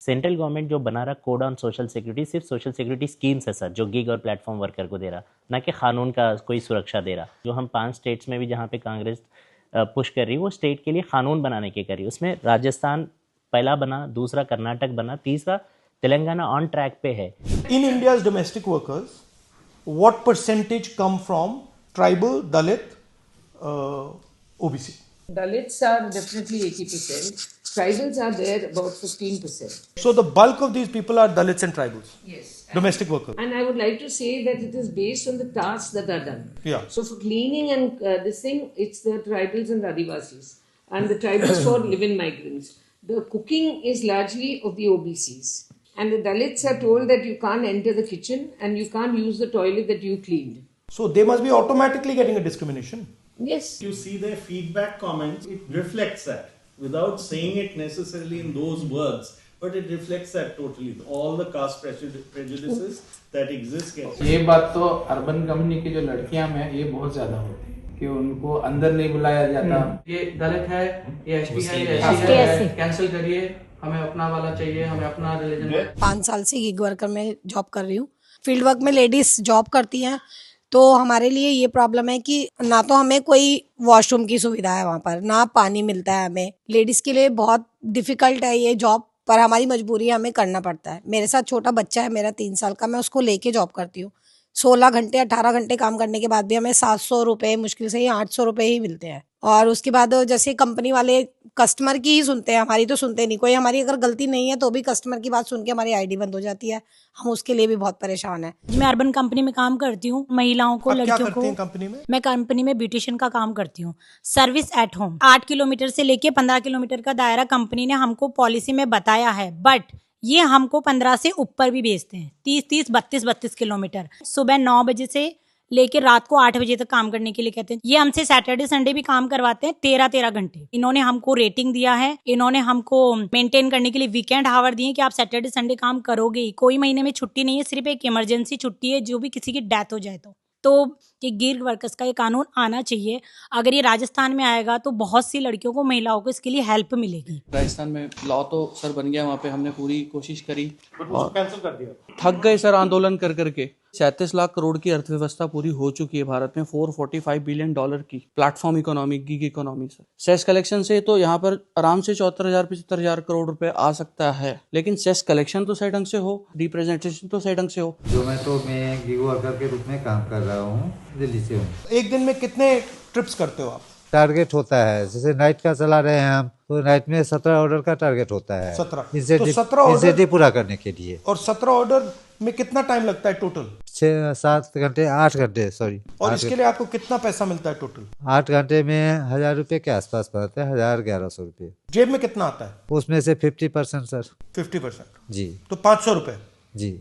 Central government जो बना रहा कोड ऑन सोशल सिक्योरिटी सिर्फ सोशल सिक्योरिटी स्कीम्स है सर, जो गिग और प्लेटफॉर्म वर्कर को दे रहा, ना कि कानून का कोई सुरक्षा दे रहा। जो हम 5 स्टेट्स में भी जहाँ पे कांग्रेस पुश कर रही है वो स्टेट के लिए कानून बनाने के कर रही है। उसमें राजस्थान पहला बना, दूसरा कर्नाटक बना, तीसरा तेलंगाना ऑन ट्रैक पे है। In India's domestic workers what percentage come from tribal, Dalit, OBC? Dalits are definitely 80%. Tribals are there about 15%. So the bulk of these people are Dalits and tribals. Yes. Domestic workers. And I would like to say that it is based on the tasks that are done. Yeah. So for cleaning and this thing, it's the tribals and the Adivasis. And the tribals for live-in migrants. The cooking is largely of the OBCs. And the Dalits are told that you can't enter the kitchen and you can't use the toilet that you cleaned. So they must be automatically getting a discrimination. Yes. You see their feedback comments, it reflects that without saying it necessarily in those words, but it reflects that totally. All the caste prejudices that exist. ये बात तो urban community की जो लड़कियां में ये बहुत ज्यादा होती है कि उनको अंदर नहीं बुलाया जाता। ये दलित है, ये एसटी है, ये एससी है, कैंसिल करिए, हमें अपना वाला चाहिए, हमें अपना रिलीजन। 5 साल से गिग वर्कर में जॉब कर रही हूँ। फील्ड वर्क में लेडीज जॉब करती हैं, तो हमारे लिए ये प्रॉब्लम है कि ना तो हमें कोई वॉशरूम की सुविधा है वहाँ पर, ना पानी मिलता है हमें। लेडीज के लिए बहुत डिफिकल्ट है ये जॉब, पर हमारी मजबूरी है, हमें करना पड़ता है। मेरे साथ छोटा बच्चा है मेरा 3 साल का, मैं उसको लेके जॉब करती हूँ। 16 घंटे 18 घंटे काम करने के बाद भी हमें 700 रुपये, मुश्किल से ही 800 रुपये ही मिलते हैं। और उसके बाद जैसे कंपनी वाले कस्टमर की ही सुनते हैं, हमारी तो सुनते नहीं। कोई हमारी अगर गलती नहीं है तो भी कस्टमर की बात सुन के हमारी आईडी बंद हो जाती है। हम उसके लिए भी बहुत परेशान हैं। मैं अर्बन कंपनी में काम करती हूँ, महिलाओं को, लड़कियों को। कंपनी में मैं कंपनी में ब्यूटिशियन का काम करती हूँ। सर्विस एट होम 8 किलोमीटर से लेके 15 किलोमीटर का दायरा कंपनी ने हमको पॉलिसी में बताया है, बट ये हमको 15 से ऊपर भी भेजते हैं। 30-30, 32-32 किलोमीटर सुबह 9 बजे से लेके रात को 8 बजे तक काम करने के लिए कहते हैं। ये हमसे सैटरडे संडे भी काम करवाते हैं 13-13 घंटे। इन्होंने हमको रेटिंग दिया है, इन्होंने हमको मेंटेन करने के लिए वीकेंड हावर दिए कि आप सैटरडे संडे काम करोगे ही। कोई महीने में छुट्टी नहीं है, सिर्फ एक इमरजेंसी छुट्टी है, जो भी किसी की डेथ हो जाए तो ये गिग वर्कर्स का ये कानून आना चाहिए। अगर ये राजस्थान में आएगा तो बहुत सी लड़कियों को, महिलाओं को इसके लिए हेल्प मिलेगी। राजस्थान में लॉ तो सर बन गया, वहाँ पे हमने पूरी कोशिश करी और कैंसिल कर दिया। थक गए सर आंदोलन कर करके। 37 लाख करोड़ की अर्थव्यवस्था पूरी हो चुकी है भारत में, $445 बिलियन की platform economy, gig economy sir. Cess collection से तो यहाँ पर आराम से 74,000-75,000 करोड़ रुपए आ सकता है, लेकिन सेस कलेक्शन तो सही ढंग से हो, रिप्रेजेंटेशन तो सही ढंग से हो। जोमेटो में गिग वर्कर के रूप में काम कर रहा हूँ, दिल्ली से हूँ। एक दिन में कितने ट्रिप्स करते हो आप? टारगेट होता है, जैसे नाइट का चला रहे हैं हम, तो नाइट में 17 ऑर्डर का टारगेट होता है। 17 इंसेंटिव पूरा करने के लिए। और 17 ऑर्डर में कितना टाइम लगता है टोटल? 6-7 घंटे, 8 घंटे, सॉरी। और इसके लिए आपको कितना पैसा मिलता है टोटल? 8 घंटे में 1,000 रुपये के आसपास पड़ते हैं, 1,000-1,100 रुपये। जेब में कितना आता है उसमें से 50% सर। 50% जी, तो 500 रुपये जी।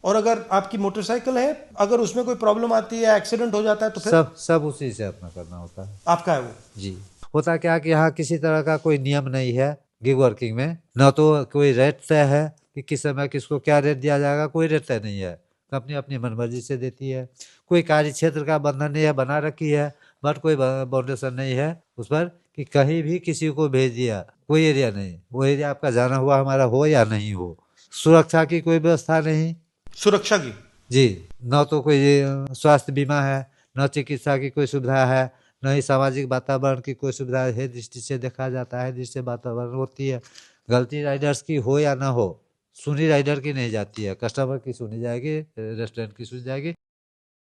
और अगर आपकी मोटरसाइकिल है, अगर उसमें कोई प्रॉब्लम आती है, एक्सीडेंट हो जाता है, तो फिर सब उसी से अपना करना होता है। आपका है वो? जी। होता क्या कि यहाँ किसी तरह का कोई नियम नहीं है गिग वर्किंग में, न तो कोई रेट तय है कि किस समय किसको क्या रेट दिया जाएगा, कोई रेट तय नहीं है। कंपनी अपनी मनमर्जी से देती है। कोई कार्य क्षेत्र का बंधन नहीं है, बना रखी है, बट कोई बाउंडेशन नहीं है उस पर कि कहीं भी किसी को भेज दिया, कोई एरिया नहीं। वो एरिया आपका जाना हुआ हमारा हो या नहीं हो। सुरक्षा की कोई व्यवस्था नहीं। सुरक्षा की? जी। न तो कोई स्वास्थ्य बीमा है, न चिकित्सा की कोई सुविधा है, न ही सामाजिक वातावरण की कोई सुविधा है। दृष्टि से देखा जाता है, दृष्टि से वातावरण होती है। गलती राइडर्स की हो या ना हो, सुनी राइडर की नहीं जाती है, कस्टमर की सुनी जाएगी, रेस्टोरेंट की सुनी जाएगी।